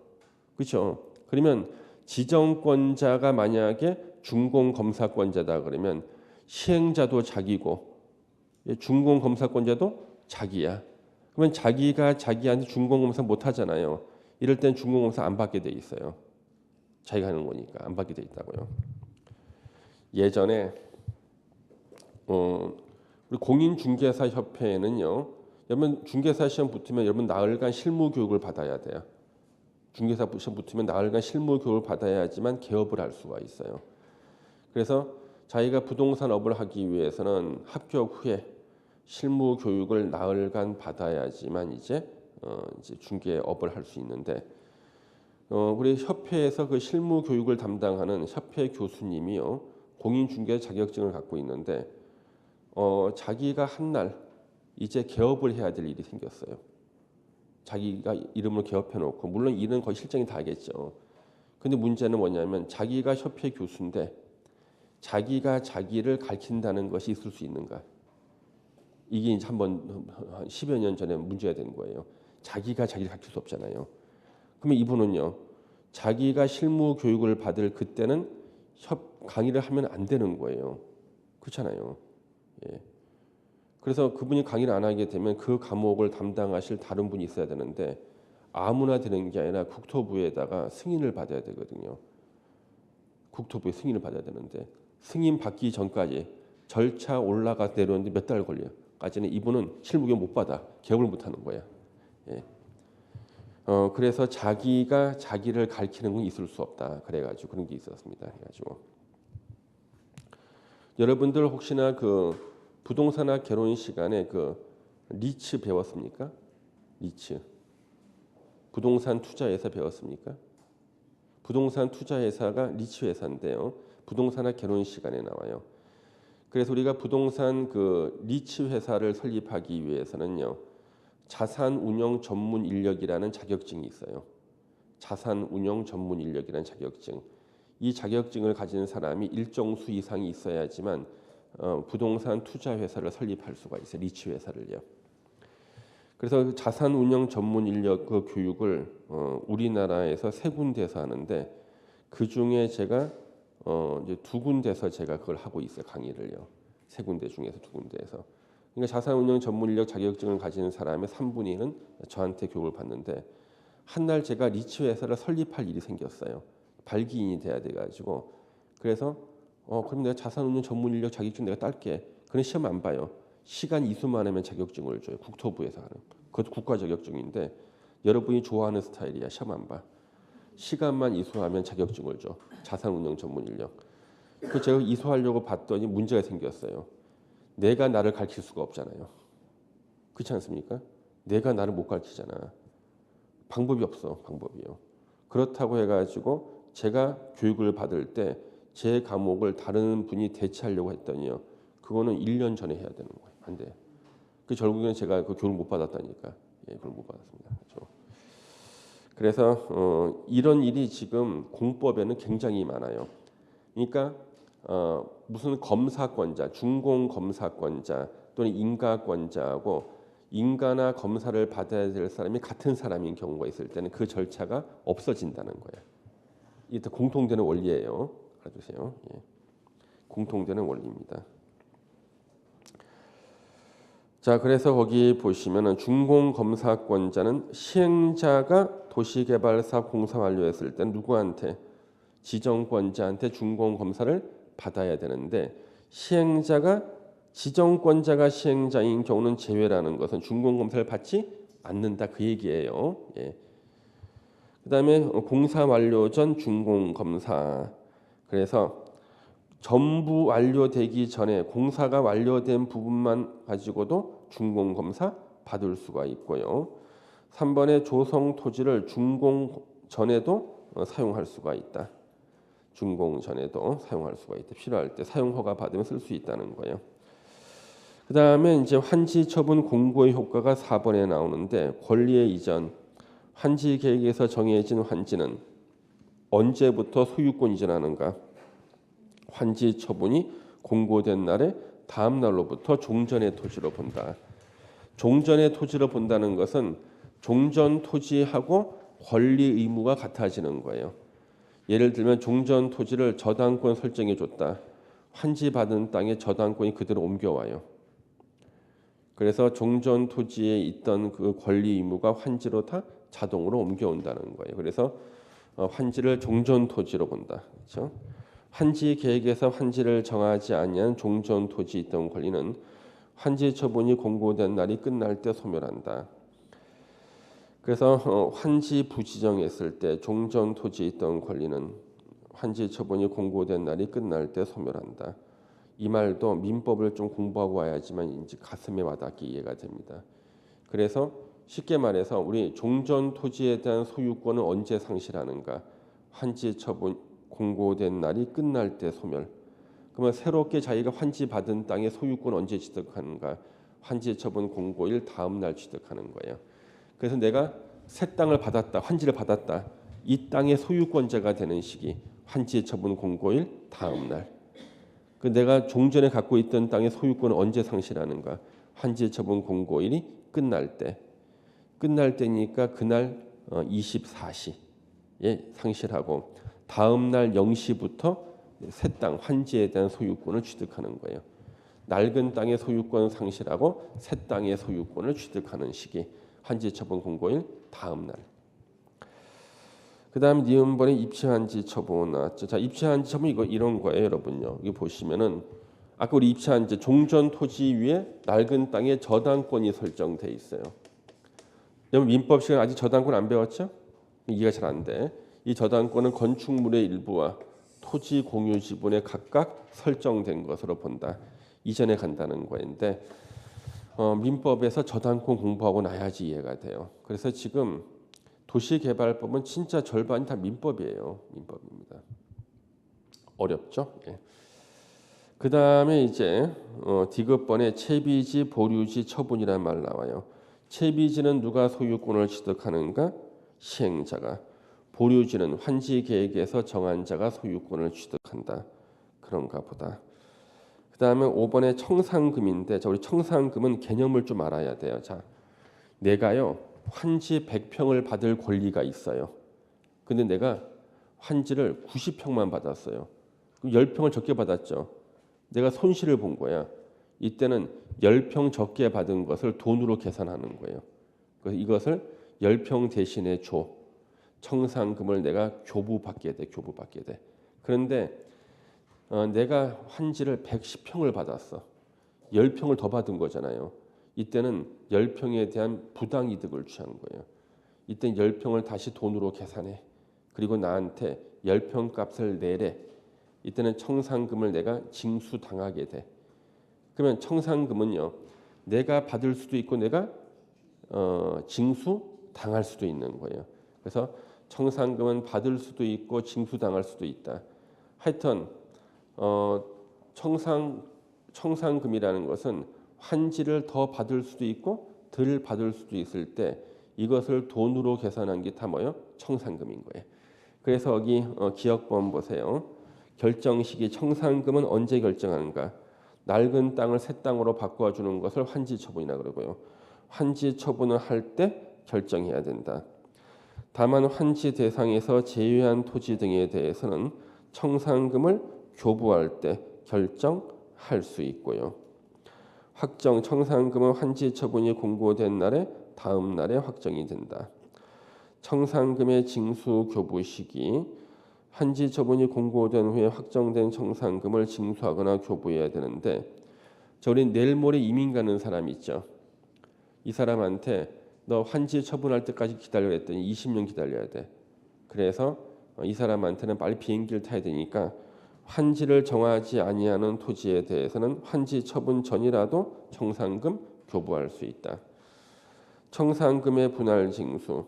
그렇죠? 그러면 지정권자가 만약에 준공검사권자다 그러면 시행자도 자기고 준공검사권자도 자기야. 그러면 자기가 자기한테 준공검사 못 하잖아요. 이럴 땐 준공검사 안 받게 돼 있어요. 자기가 하는 거니까 안 받게 돼 있다고요. 예전에 우리 공인중개사협회에는요. 여러분 중개사 시험 붙으면 여러분 나흘간 실무 교육을 받아야 돼요. 중개사 시험 붙으면 나흘간 실무 교육을 받아야지만 개업을 할 수가 있어요. 그래서 자기가 부동산업을 하기 위해서는 합격 후에 실무 교육을 나흘간 받아야지만 이제 중개업을 할 수 있는데 우리 협회에서 그 실무 교육을 담당하는 협회 교수님이요 공인중개 자격증을 갖고 있는데 자기가 한 날 이제 개업을 해야 될 일이 생겼어요. 자기가 이름을 개업해놓고 물론 일은 거의 실정이 다 하겠죠. 근데 문제는 뭐냐면 자기가 협회 교수인데 자기가 자기를 가르친다는 것이 있을 수 있는가? 이게 이제 한번 10여 년 전에 문제가 된 거예요. 자기가 자기를 가르칠 수 없잖아요. 그러면 이분은요. 자기가 실무 교육을 받을 그때는 강의를 하면 안 되는 거예요. 그렇잖아요. 예. 그래서 그분이 강의를 안 하게 되면 그 과목을 담당하실 다른 분이 있어야 되는데 아무나 되는 게 아니라 국토부에다가 승인을 받아야 되거든요. 국토부에 승인을 받아야 되는데 승인 받기 전까지 절차 올라가 내려오는데 몇 달 걸려요. 까지는 이분은 실무교육 못 받아. 개업을 못 하는 거야. 예. 그래서 자기가 자기를 가르치는 건 있을 수 없다. 그래가지고 그런 게 있었습니다. 그래가지고 여러분들 혹시나 그 부동산학 개론 시간에 그 리츠 배웠습니까? 리츠. 부동산 투자회사 배웠습니까? 부동산 투자회사가 리츠 회사인데요. 부동산학 개론 시간에 나와요. 그래서 우리가 부동산 그 리츠 회사를 설립하기 위해서는요. 자산 운영 전문 인력이라는 자격증이 있어요. 자산 운영 전문 인력이라는 자격증. 이 자격증을 가진 사람이 일정 수 이상이 있어야지만 부동산 투자 회사를 설립할 수가 있어요. 리츠 회사를요. 그래서 그 자산 운영 전문 인력 그 교육을 우리나라에서 3군데서 하는데 그 중에 제가 이제 2군데서 제가 그걸 하고 있어요. 강의를요. 3군데 중에서 2군데에서. 그러니까 자산 운영 전문 인력 자격증을 가진 사람의 3분의 1은 저한테 교육을 받는데 한날 제가 리츠 회사를 설립할 일이 생겼어요. 발기인이 돼야 돼가지고 그래서 그럼 내가 자산 운용 전문 인력 자격증 내가 딸게. 그런 시험 안 봐요. 시간 이수만 하면 자격증을 줘요. 국토부에서 하는. 그것도 국가 자격증인데 여러분이 좋아하는 스타일이야. 시험 안 봐. 시간만 이수하면 자격증을 줘. 자산 운용 전문 인력. 그 제가 이수하려고 봤더니 문제가 생겼어요. 내가 나를 가르칠 수가 없잖아요. 그렇지 않습니까? 내가 나를 못 가르치잖아. 방법이 없어. 방법이요. 그렇다고 해가지고 제가 교육을 받을 때 제 과목을 다른 분이 대체하려고 했더니요. 그거는 1년 전에 해야 되는 거예요. 안 돼. 그 결국에는 제가 그 교육을 못 받았다니까. 예, 그걸 못 받았습니다. 그렇죠? 그래서 이런 일이 지금 공법에는 굉장히 많아요. 그러니까 무슨 검사권자, 준공 검사권자 또는 인가권자하고 인가나 검사를 받아야 될 사람이 같은 사람인 경우가 있을 때는 그 절차가 없어진다는 거예요. 이게 공통되는 원리예요. 알아두세요. 예. 공통되는 원리입니다. 자, 그래서 거기 보시면은 준공검사권자는 시행자가 도시개발사 공사 완료했을 때 누구한테 지정권자한테 준공검사를 받아야 되는데 시행자가 지정권자가 시행자인 경우는 제외라는 것은 준공검사를 받지 않는다 그 얘기예요. 예. 그다음에 공사 완료 전 준공검사. 그래서 전부 완료되기 전에 공사가 완료된 부분만 가지고도 준공검사 받을 수가 있고요. 3번에 조성 토지를 준공 전에도 사용할 수가 있다. 준공 전에도 사용할 수가 있다. 필요할 때 사용 허가 받으면 쓸 수 있다는 거예요. 그 다음에 이제 환지 처분 공고의 효과가 4번에 나오는데 권리의 이전, 환지 계획에서 정해진 환지는 언제부터 소유권 이전하는가? 환지 처분이 공고된 날에 다음 날로부터 종전의 토지로 본다. 종전의 토지로 본다는 것은 종전 토지하고 권리 의무가 같아지는 거예요. 예를 들면 종전 토지를 저당권 설정해 줬다. 환지 받은 땅에 저당권이 그대로 옮겨와요. 그래서 종전 토지에 있던 그 권리 의무가 환지로 다 자동으로 옮겨온다는 거예요. 그래서 환지를 종전 토지로 본다. 그렇죠? 환지 계획에서 환지를 정하지 아니한 종전 토지에 있던 권리는 환지 처분이 공고된 날이 끝날 때 소멸한다. 그래서 환지 부지정했을 때 종전 토지에 있던 권리는 환지 처분이 공고된 날이 끝날 때 소멸한다. 이 말도 민법을 좀 공부하고 와야지만 이제 가슴에 와닿게 이해가 됩니다. 그래서 쉽게 말해서 우리 종전 토지에 대한 소유권은 언제 상실하는가? 환지 처분 공고된 날이 끝날 때 소멸. 그러면 새롭게 자기가 환지 받은 땅의 소유권 언제 취득하는가? 환지 처분 공고일 다음 날 취득하는 거예요. 그래서 내가 새 땅을 받았다, 환지를 받았다. 이 땅의 소유권자가 되는 시기 환지 처분 공고일 다음 날. 그 내가 종전에 갖고 있던 땅의 소유권을 언제 상실하는가? 환지 처분 공고일이 끝날 때. 끝날 때니까 그날 24시에 상실하고 다음 날 0시부터 새 땅 환지에 대한 소유권을 취득하는 거예요. 낡은 땅의 소유권 상실하고 새 땅의 소유권을 취득하는 시기 환지 처분 공고일 다음 날. 그다음 니은번에 입체환지 처분 나왔죠. 자, 입체환지 처분 이거 이런 거예요, 여러분요. 이거 보시면은 아까 우리 입체환지 종전 토지 위에 낡은 땅에 저당권이 설정돼 있어요. 여러분 민법 시간 아직 저당권 안 배웠죠? 이해가 잘 안 돼. 이 저당권은 건축물의 일부와 토지 공유 지분에 각각 설정된 것으로 본다. 이전에 간다는 거인데 민법에서 저당권 공부하고 나야지 이해가 돼요. 그래서 지금 도시개발법은 진짜 절반이 다 민법이에요. 민법입니다. 어렵죠? 예. 그 다음에 이제 디귿번에 채비지 보류지 처분이라는 말 나와요. 채비지는 누가 소유권을 취득하는가? 시행자가. 보류지는 환지 계획에서 정한 자가 소유권을 취득한다. 그런가 보다. 그 다음에 5번에 청산금인데, 자, 우리 청산금은 개념을 좀 알아야 돼요. 자, 내가요 환지 100평을 받을 권리가 있어요. 근데 내가 환지를 90평만 받았어요. 그럼 10평을 적게 받았죠. 내가 손실을 본 거야. 이때는 10평 적게 받은 것을 돈으로 계산하는 거예요. 그래서 이것을 10평 대신에 줘. 청산금을 내가 교부받게 돼. 교부받게 돼. 그런데 내가 환지를 110평을 받았어. 10평을 더 받은 거잖아요. 이때는 10평에 대한 부당이득을 취한 거예요. 이때 10평을 다시 돈으로 계산해. 그리고 나한테 10평 값을 내래. 이때는 청산금을 내가 징수당하게 돼. 그러면 청산금은요, 내가 받을 수도 있고 내가 징수당할 수도 있는 거예요. 그래서 청산금은 받을 수도 있고 징수당할 수도 있다. 하여튼 청산금이라는 것은 환지를 더 받을 수도 있고 덜 받을 수도 있을 때 이것을 돈으로 계산한 게 다 뭐예요? 청산금인 거예요. 그래서 여기 기억본 보세요. 결정 시기 청산금은 언제 결정하는가? 낡은 땅을 새 땅으로 바꿔주는 것을 환지 처분이라 그러고요. 환지 처분을 할 때 결정해야 된다. 다만 환지 대상에서 제외한 토지 등에 대해서는 청산금을 교부할 때 결정할 수 있고요. 확정 청산금은 환지 처분이 공고된 날에 다음 날에 확정이 된다. 청산금의 징수 교부 시기 환지 처분이 공고된 후에 확정된 청산금을 징수하거나 교부해야 되는데, 우리 내일 모레 이민 가는 사람 있죠. 이 사람한테 너 환지 처분할 때까지 기다려 했더니 20년 기다려야 돼. 그래서 이 사람한테는 빨리 비행기를 타야 되니까 환지를 정하지 아니하는 토지에 대해서는 환지 처분 전이라도 청산금 교부할 수 있다. 청산금의 분할 징수,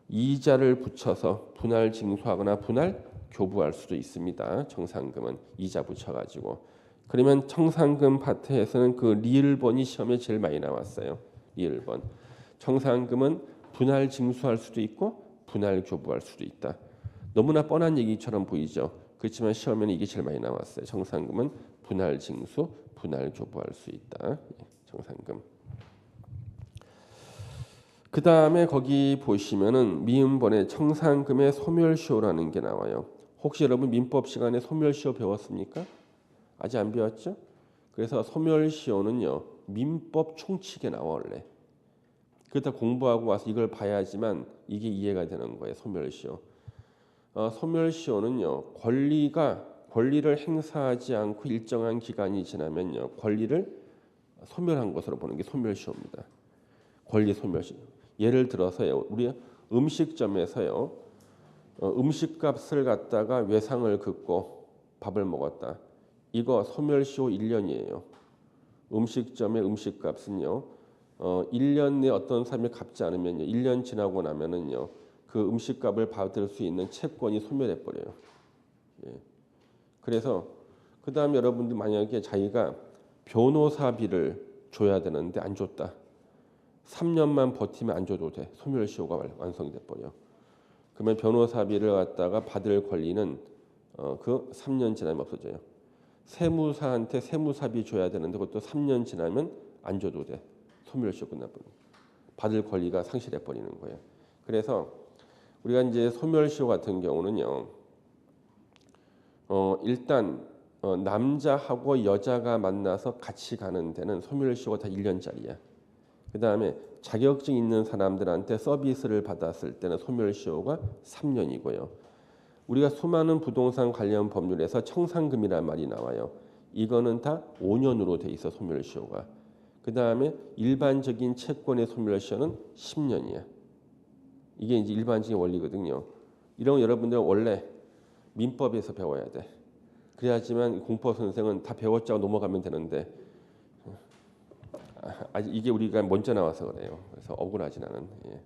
이자를 붙여서 분할 징수하거나 분할 교부할 수도 있습니다. 청산금은 이자 붙여가지고. 그러면 청산금 파트에서는 그 리을번이 시험에 제일 많이 나왔어요. 리을번. 청산금은 분할 징수할 수도 있고 분할 교부할 수도 있다. 너무나 뻔한 얘기처럼 보이죠. 그렇지만 시험에는 이게 제일 많이 나왔어요. 청산금은 분할 징수, 분할 교부할 수 있다. 청산금. 그 다음에 거기 보시면은 미음번에 청산금의 소멸시효라는 게 나와요. 혹시 여러분 민법 시간에 소멸시효 배웠습니까? 아직 안 배웠죠? 그래서 소멸시효는요 민법 총칙에 나와 원래. 그렇다 공부하고 와서 이걸 봐야지만 이게 이해가 되는 거예요. 소멸시효. 소멸시효는요 권리를 행사하지 않고 일정한 기간이 지나면요 권리를 소멸한 것으로 보는 게 소멸시효입니다. 권리 소멸시효. 예를 들어서요 우리 음식점에서요 음식값을 갖다가 외상을 긋고 밥을 먹었다. 이거 소멸시효 1년이에요. 음식점의 음식값은요 1년 내에 어떤 사람이 갚지 않으면요 1년 지나고 나면은요 그 음식값을 받을 수 있는 채권이 소멸해 버려요. 예. 그래서 그 다음 여러분들 만약에 자기가 변호사비를 줘야 되는데 안 줬다. 3년만 버티면 안 줘도 돼. 소멸시효가 완성이 돼 버려. 그러면 변호사비를 갖다가 받을 권리는 그 3년 지나면 없어져요. 세무사한테 세무사비 줘야 되는데 그것도 3년 지나면 안 줘도 돼. 소멸시효 끝나버려. 받을 권리가 상실해 버리는 거예요. 그래서 우리가 이제 소멸시효 같은 경우는요. 일단 남자하고 여자가 만나서 같이 가는 데는 소멸시효가 다 1년짜리야. 그 다음에 자격증 있는 사람들한테 서비스를 받았을 때는 소멸시효가 3년이고요. 우리가 수많은 부동산 관련 법률에서 청산금이라는 말이 나와요. 이거는 다 5년으로 돼 있어 소멸시효가. 그 다음에 일반적인 채권의 소멸시효는 10년이야. 이게 이제 일반적인 원리거든요. 이런 거 여러분들은 원래 민법에서 배워야 돼. 그래야지만 공법 선생은 다 배웠자고 넘어가면 되는데 아직 이게 우리가 먼저 나와서 그래요. 그래서 억울하지 나는. 예.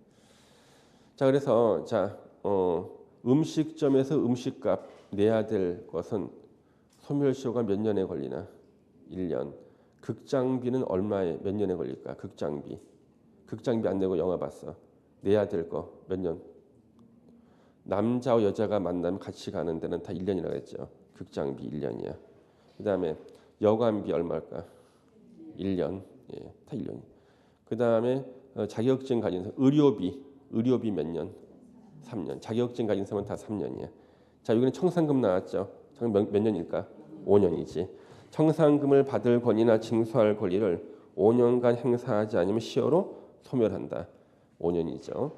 자 그래서 음식점에서 음식값 내야 될 것은 소멸시효가 몇 년에 걸리나? 1년. 극장비는 얼마에 몇 년에 걸릴까? 극장비. 극장비 안 내고 영화 봤어. 내야 될 거 몇 년? 남자와 여자가 만나면 같이 가는 데는 다 1년이라고 했죠. 극장비 1년이야. 그다음에 여관비 얼마일까? 1년. 예, 다 1년. 그다음에 자격증 가진 사람 의료비 몇 년? 3년. 자격증 가진 사람은 다 3년이야. 자, 여기는 청산금 나왔죠. 몇 년일까? 5년이지. 청산금을 받을 권리나 징수할 권리를 5년간 행사하지 않으면 시효로 소멸한다. 5년이죠.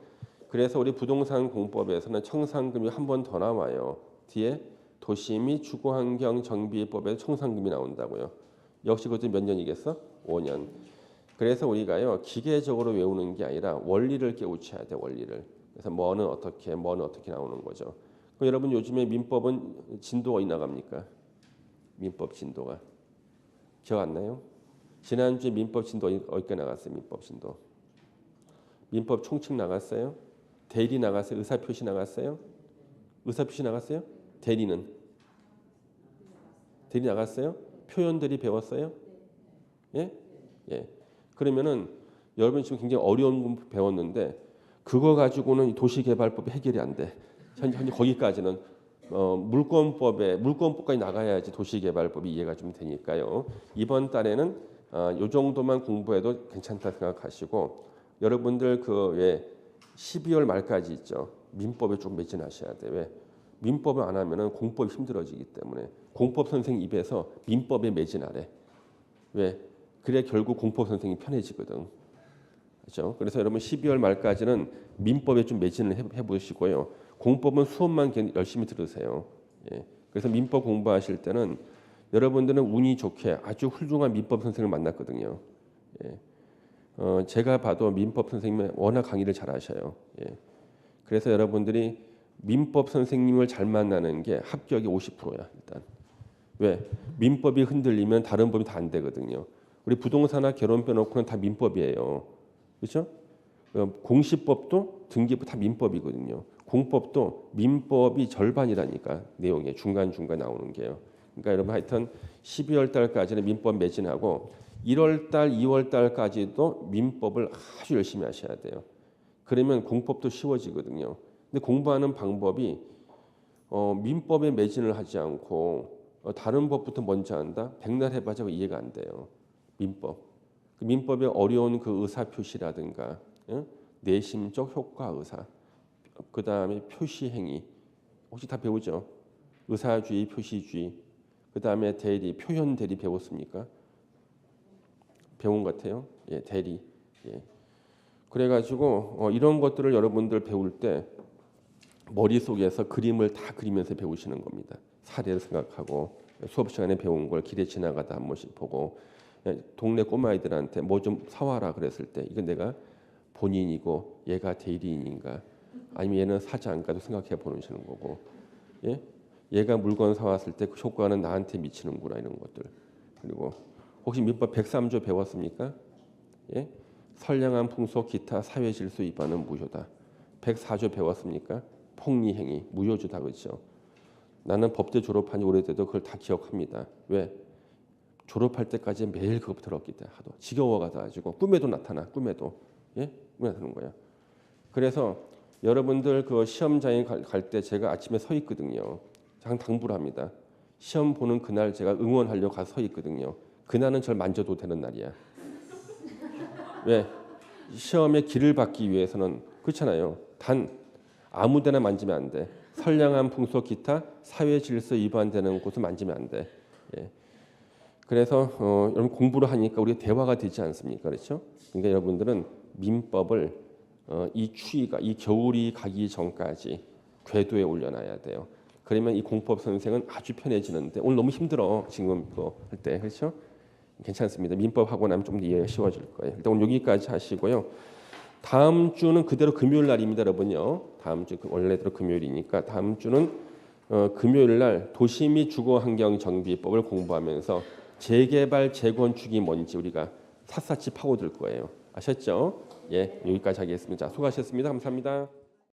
그래서 우리 부동산 공법에서는 청산금이 한 번 더 나와요. 뒤에 도시 및 주거환경 정비법에서 청산금이 나온다고요. 역시 그것도 몇 년이겠어? 5년. 그래서 우리가요 기계적으로 외우는 게 아니라 원리를 깨우쳐야 돼. 원리를. 그래서 뭐는 어떻게 나오는 거죠. 그럼 여러분 요즘에 민법은 진도가 어디 나갑니까? 민법 진도가 기억 안 나요? 지난주에 민법 진도 어디까지 나갔어요? 민법 진도. 민법 총칙 나갔어요? 대리 나갔어요? 의사표시 나갔어요? 의사표시 나갔어요? 대리 나갔어요? 표현 대리 배웠어요? 예? 예. 그러면은 여러분 지금 굉장히 어려운 건 배웠는데 그거 가지고는 도시개발법이 해결이 안 돼. 현재 거기까지는 물권법까지 나가야지 도시개발법이 이해가 좀 되니까요. 이번 달에는 요 정도만 공부해도 괜찮다 생각하시고 여러분들 왜 12월 말까지 있죠. 민법에 좀 매진하셔야 돼. 왜? 민법을 안 하면은 공법이 힘들어지기 때문에 공법 선생 입에서 민법에 매진하래. 왜? 그래 결국 공법 선생이 편해지거든. 그렇죠? 그래서 여러분 12월 말까지는 민법에 좀 매진을 해보시고요. 공법은 수업만 열심히 들으세요. 예. 그래서 민법 공부하실 때는 여러분들은 운이 좋게 아주 훌륭한 민법 선생을 만났거든요. 예. 제가 봐도 민법 선생님은 워낙 강의를 잘하셔요. 예. 그래서 여러분들이 민법 선생님을 잘 만나는 게 합격이 50%야 일단. 왜? 민법이 흔들리면 다른 법이 다 안 되거든요. 우리 부동산이나 결혼 빼놓고는 다 민법이에요. 그렇죠? 공시법도 등기법 다 민법이거든요. 공법도 민법이 절반이라니까 내용에 중간중간 나오는 게요. 그러니까 여러분 하여튼 12월 달까지는 민법 매진하고 1월 달, 2월 달까지도 민법을 아주 열심히 하셔야 돼요. 그러면 공법도 쉬워지거든요. 근데 공부하는 방법이 민법에 매진을 하지 않고 다른 법부터 먼저 한다? 백날 해봐야 이해가 안 돼요. 민법. 그 민법의 어려운 그 의사 표시라든가 내심적 효과 의사, 그 다음에 표시 행위 혹시 다 배우죠? 의사주의, 표시주의, 그 다음에 대리, 표현 대리 배웠습니까? 배운 것 같아요. 예, 대리. 예. 그래가지고 이런 것들을 여러분들 배울 때 머릿속에서 그림을 다 그리면서 배우시는 겁니다. 사례를 생각하고 수업 시간에 배운 걸 길에 지나가다 한 번씩 보고 동네 꼬마아이들한테 뭐 좀 사와라 그랬을 때 이건 내가 본인이고 얘가 대리인인가 아니면 얘는 사자인가도 생각해 보시는 거고 예? 얘가 물건 사왔을 때 그 효과는 나한테 미치는구나 이런 것들. 그리고 혹시 민법 103조 배웠습니까? 예? 선량한 풍속 기타 사회질서 위반은 무효다. 104조 배웠습니까? 폭리행위 무효주다 그렇죠. 나는 법대 졸업한 지 오래돼도 그걸 다 기억합니다. 왜? 졸업할 때까지 매일 그거 들었기 때문에 하도 지겨워가지고 꿈에도 나타나 꿈에 나타나는 거야. 그래서 여러분들 그 시험장에 갈 때 제가 아침에 서 있거든요. 항상 당부를 합니다. 시험 보는 그날 제가 응원하려고 가서 서 있거든요. 그날은 절 만져도 되는 날이야. 왜? 시험에 길을 받기 위해서는 그렇잖아요. 단 아무데나 만지면 안 돼. 선량한 풍속 기타 사회 질서 위반되는 곳을 만지면 안 돼. 예. 그래서 여러분 공부를 하니까 우리가 대화가 되지 않습니까? 그렇죠? 그러니까 여러분들은 민법을 이 추위가 이 겨울이 가기 전까지 궤도에 올려놔야 돼요. 그러면 이 공법 선생은 아주 편해지는데 오늘 너무 힘들어 지금 그거 할 때 그렇죠? 괜찮습니다. 민법 하고 나면 좀 이해가 쉬워질 거예요. 일단 오늘 여기까지 하시고요. 다음 주는 그대로 금요일 날입니다, 여러분요. 다음 주 원래대로 금요일이니까 다음 주는 금요일 날 도시 및 주거 환경 정비법을 공부하면서 재개발 재건축이 뭔지 우리가 샅샅이 파고들 거예요. 아셨죠? 예, 여기까지 하겠습니다. 수고하셨습니다. 감사합니다.